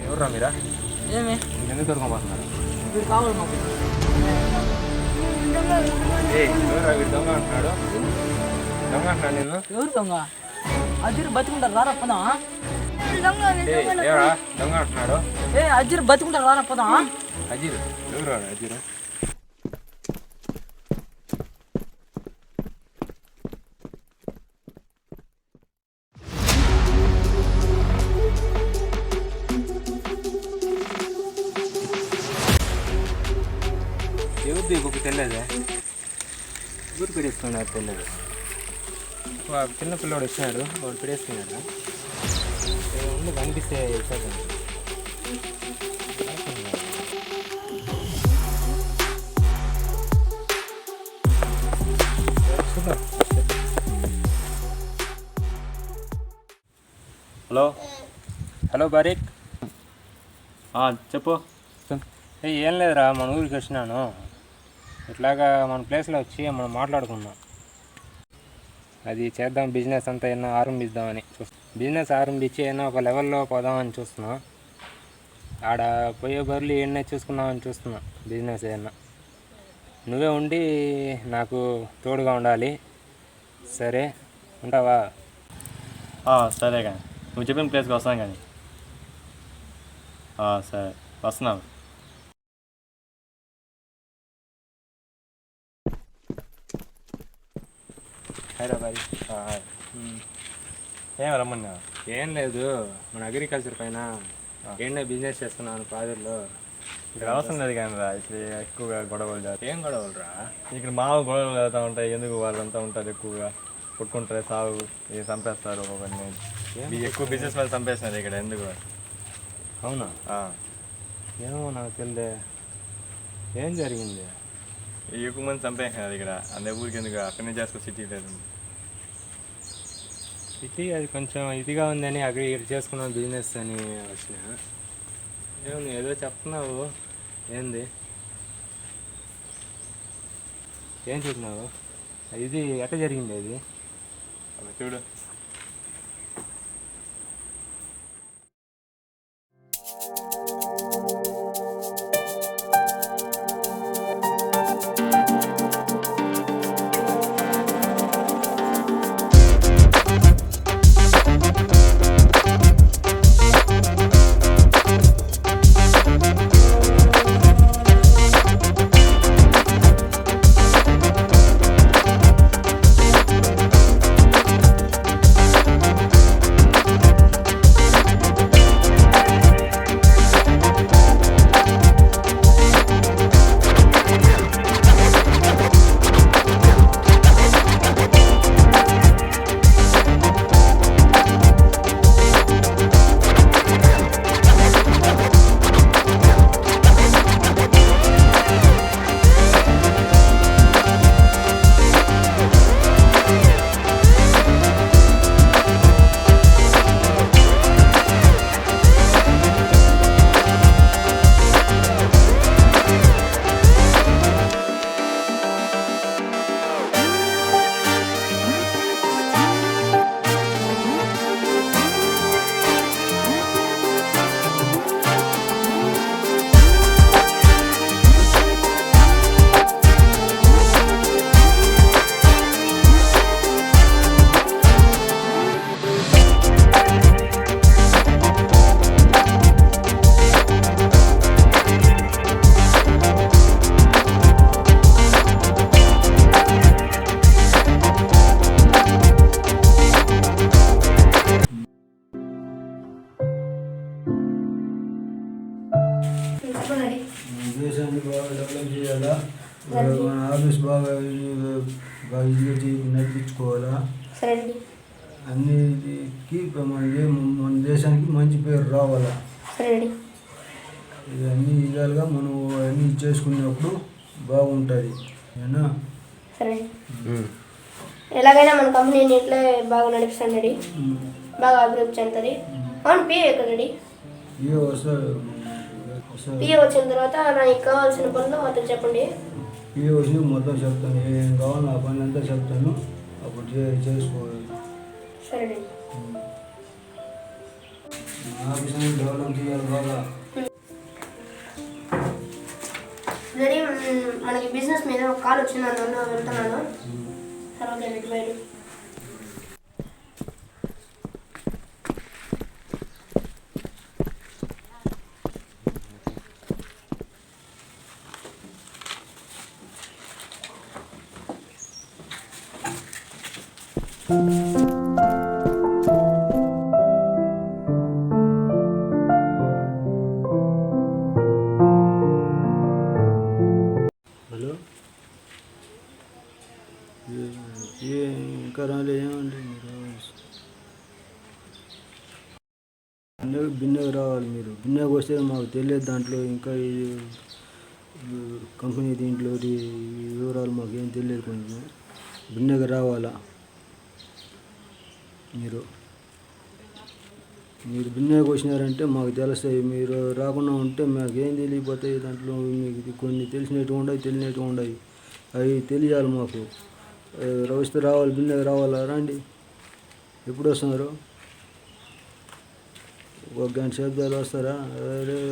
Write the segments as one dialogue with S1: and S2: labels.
S1: ఎవర్రా మీరా?
S2: ఏమి
S1: ఎందుకు దొరకబోతున్నారు?
S2: వీడు కావాలి మాకు.
S1: ఎవరా వీడు దొంగ అంటున్నాడు? దొంగ అంటున్నాడు నిన్ను?
S2: ఎవరు దొంగ? అజీర్ బతికుంటారు రారా పదా.
S1: ఎవరా దొంగ అంటున్నాడు?
S2: అజీర్ బతికుంటారు రారా పదా.
S1: అజీర్ ఎవరు? అజీర్ ఎవరిది బుక్ తెలియదే? ఊరు పెడేసుకున్నాడు తెలియదు. చిన్న పిల్లవాడు వచ్చినాడు, వాడు పెడేసుకున్నాడు. ముందు కనిపిస్తే చూద్దాం.
S3: హలో
S1: హలో బారిక్,
S3: చెప్పు.
S1: ఏం లేదురా, మన ఊరికి వచ్చినాను. ఇట్లాగా మన ప్లేస్లో వచ్చి మనం మాట్లాడుకుందాం. అది చేద్దాం, బిజినెస్ అంతా ఏమన్నా ఆరంభిద్దామని బిజినెస్ ఆరంభించి ఏమన్నా ఒక లెవెల్లో పోదామని చూస్తున్నాం. ఆడ పోయే బదులు ఏమన్నా చూసుకుందామని చూస్తున్నా. బిజినెస్ ఏమన్నా నువ్వే ఉండి నాకు తోడుగా ఉండాలి. సరే ఉంటావా?
S3: సరే కానీ నువ్వు చెప్పిన ప్లేస్కి వస్తాను కానీ. సరే వస్తున్నావు.
S1: హైదరాబాద్.
S3: ఏం రమ్మన్నా?
S1: ఏం లేదు, మన అగ్రికల్చర్ పైన ఏంటో బిజినెస్ చేస్తున్నాను పాదుల్లో.
S3: ఇక్కడ అవసరం లేదు కానీ రా, ఇక్కడ ఎక్కువగా గొడవలు జరుగుతాయి.
S1: ఏం గొడవలు రా?
S3: ఇక్కడ మామూలు గొడవలు జరుగుతూ ఉంటాయి. ఎందుకు వాళ్ళంతా ఉంటారు, ఎక్కువగా కొట్టుకుంటారు, సాగు ఇది చంపేస్తారు. ఒక్కొక్కరిని ఎక్కువ బిజినెస్ మీద చంపేస్తున్నారు ఇక్కడ. ఎందుకు?
S1: అవునా? ఏమో నాకు తెలియదే. ఏం జరిగింది?
S3: ఎక్కువ మంది చంపేస్తున్నారు ఇక్కడ. అదే ఊరికి ఎందుకు, అక్కడనే చేసుకొని సిటీ లేదు.
S1: సిటీ అది కొంచెం ఇదిగా ఉందని ఇక్కడ చేసుకున్నాం బిజినెస్ అని వచ్చిన. ఏమో నువ్వు ఏదో చెప్తున్నావు, ఏంది? ఏం చెప్పినావు? ఇది ఎట్లా జరిగింది? అది
S3: చూడు.
S4: దేశాన్ని బాగా డెవలప్ చేయాలా, మన ఆఫీస్ బాగా నడిపించుకోవాలా, అన్నిటికీ మన దేశానికి మంచి పేరు రావాలా. ఇది అన్ని విధాలుగా మనం అన్నీ చేసుకునేప్పుడు బాగుంటుంది.
S5: ఎలాగైనా మన కంపెనీని ఇట్లా బాగా నడిపిస్తాను, బాగా అభివృద్ధి చెందుతుంది. అవును, పిఏ ఎక్కడ? పిఏ వచ్చిన తర్వాత నాకు కావాల్సిన పనులు మొత్తం చెప్పండి.
S4: పిఏ వచ్చి మొత్తం చెప్తాను, ఏం కావాలో ఆ పని అంతా చెప్తాను, అప్పుడు చేసుకోవాలి.
S5: సరే.
S4: ఆఫీస్ని డెవలప్ చేయాలి బాగా.
S5: డాడీ మనకి బిజినెస్ మీద ఒక కాల్ వచ్చింది, నన్ను వెళ్తున్నాను. సరే ఓకే మీకు బయట.
S4: హలో, ఇంకా రాలే ఏమండి మీరు? బిన్నెగా రావాలి మీరు. బిన్నెగా వస్తే మాకు తెలియదు దాంట్లో ఇంకా ఈ కంపెనీ దీంట్లో వివరాలు మాకు ఏం తెలియదు. కొంచెం బిన్నెగా రావాలా మీరు బిన్నెగా వచ్చినారంటే మాకు తెలుస్తాయి. మీరు రాకుండా ఉంటే మాకు ఏం తెలియపోతాయి. దాంట్లో మీకు కొన్ని తెలిసినట్టు ఉండవు, తెలియనట్టు ఉండవు. అవి తెలియాలి మాకు. వస్తే రావాలి, బిన్నెగా రావాలా. రండి. ఎప్పుడు వస్తున్నారు? ఒక గంట సేపు వస్తారా?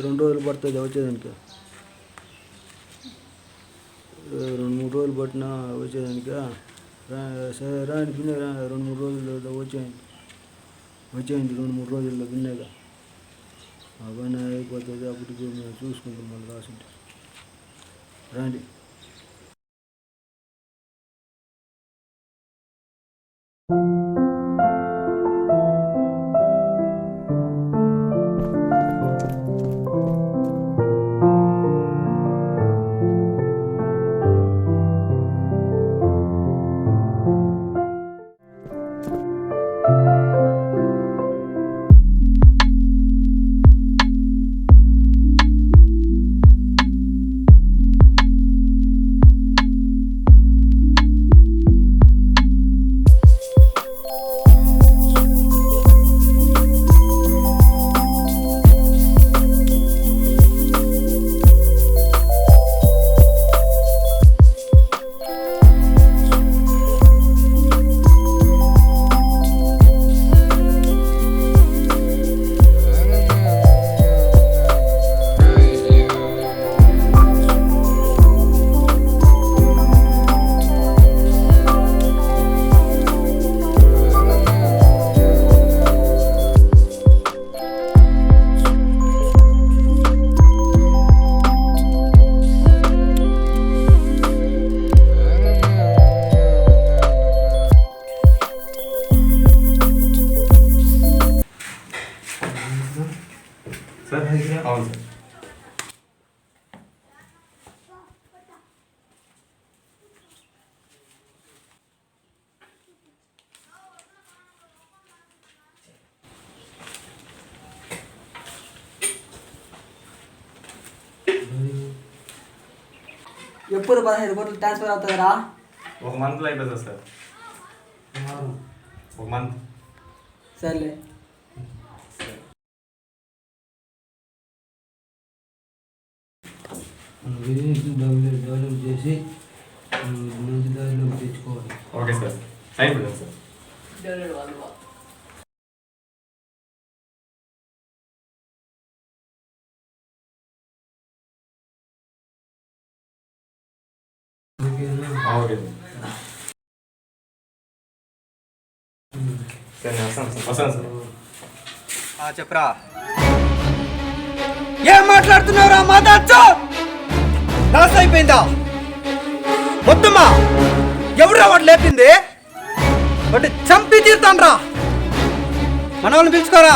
S4: 2 రోజులు పడుతుంది వచ్చేదానికి. 2-3 రోజులు పట్టినా వచ్చేదానికి. సరే రాండి, బిన్నెగా 2-3 రోజుల్లో వచ్చేయండి. 2-3 రోజుల్లో బిన్నెగా ఆ పని అయిపోతుంది. అప్పటికి మేము చూసుకుంటాం మళ్ళీ రాసుంటే. రండి.
S3: సార్ అవును సార్.
S2: ఎప్పుడు 15 కోట్లు ట్రాన్స్ఫర్ అవుతుందిరా?
S3: 1 మంత్లో అయిపోతుంది సార్. 1 మంత్.
S2: సర్లే.
S4: బిజినెస్ డెవలప్ చేసి మంచి దారిలోకి తెచ్చుకోవాలి.
S3: ఓకే సార్, అయిపోతుంది సార్.
S4: ఓకేనా?
S3: ఓకే సార్, నేను వస్తాను సార్.
S6: చెప్పరా, ఏం మాట్లాడుతున్నావురా? మాట్లాడచ్చు. లాస్ అయిపోయిందా మొత్తమా? ఎవరురా వాడు లేపింది? వాటి చంపి తీరుతాను రా. మన వాళ్ళని పిలుచుకోరా,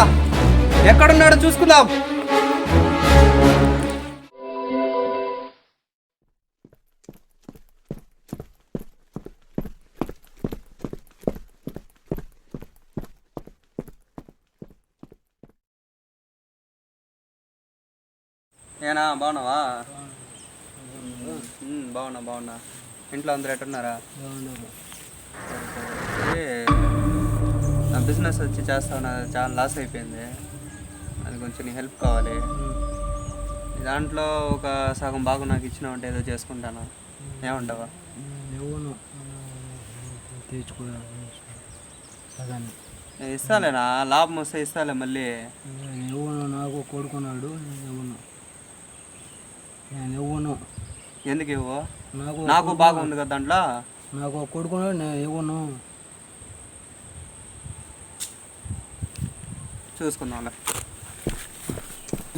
S6: ఎక్కడున్నాడో చూసుకుందాం. ఏనా బాగున్నావా? బాగున్నా. ఇంట్లో అందరు ఎట్టున్నారా? నా బిజినెస్ వచ్చి చేస్తాను, చాలా లాస్ అయిపోయింది. అది కొంచెం నీ హెల్ప్ కావాలి. దాంట్లో ఒక సగం బాగా నాకు ఇచ్చినావు అంటే ఏదో చేసుకుంటాను. ఏమంటావా? ఇస్తాలేనా, లాభం వస్తే ఇస్తాలే మళ్ళీ.
S4: నేను ఇవ్వను, నాకు కొడుకున్నాడు, నేను ఇవ్వను.
S6: ఎందుకు ఇవ్వు?
S4: నాకు
S6: నాకు బాగా ఉంది కదా దాంట్లో.
S4: నాకు కొడుకున్నాడు, నేను ఇవ్వను.
S6: చూసుకుందాంలే.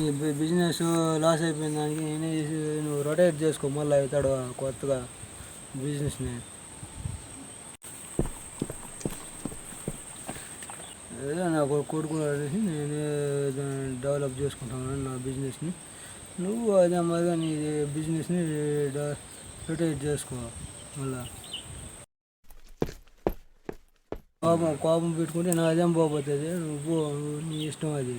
S4: ఈ బిజినెస్ లాస్ అయిపోయిన దానికి నేనే నువ్వు రొటేట్ చేసుకో, మళ్ళీ అవుతాడు కొత్తగా బిజినెస్ని. అదే నాకు కొడుకు అనేసి నేనే డెవలప్ చేసుకుంటాను నా బిజినెస్ని. నువ్వు అదే మాదిరిగా నీ బిజినెస్ని రొటేట్ చేసుకో. మళ్ళా కోపం పెట్టుకుంటే నా అదేం పోతుంది, నువ్వు నీ ఇష్టం అది.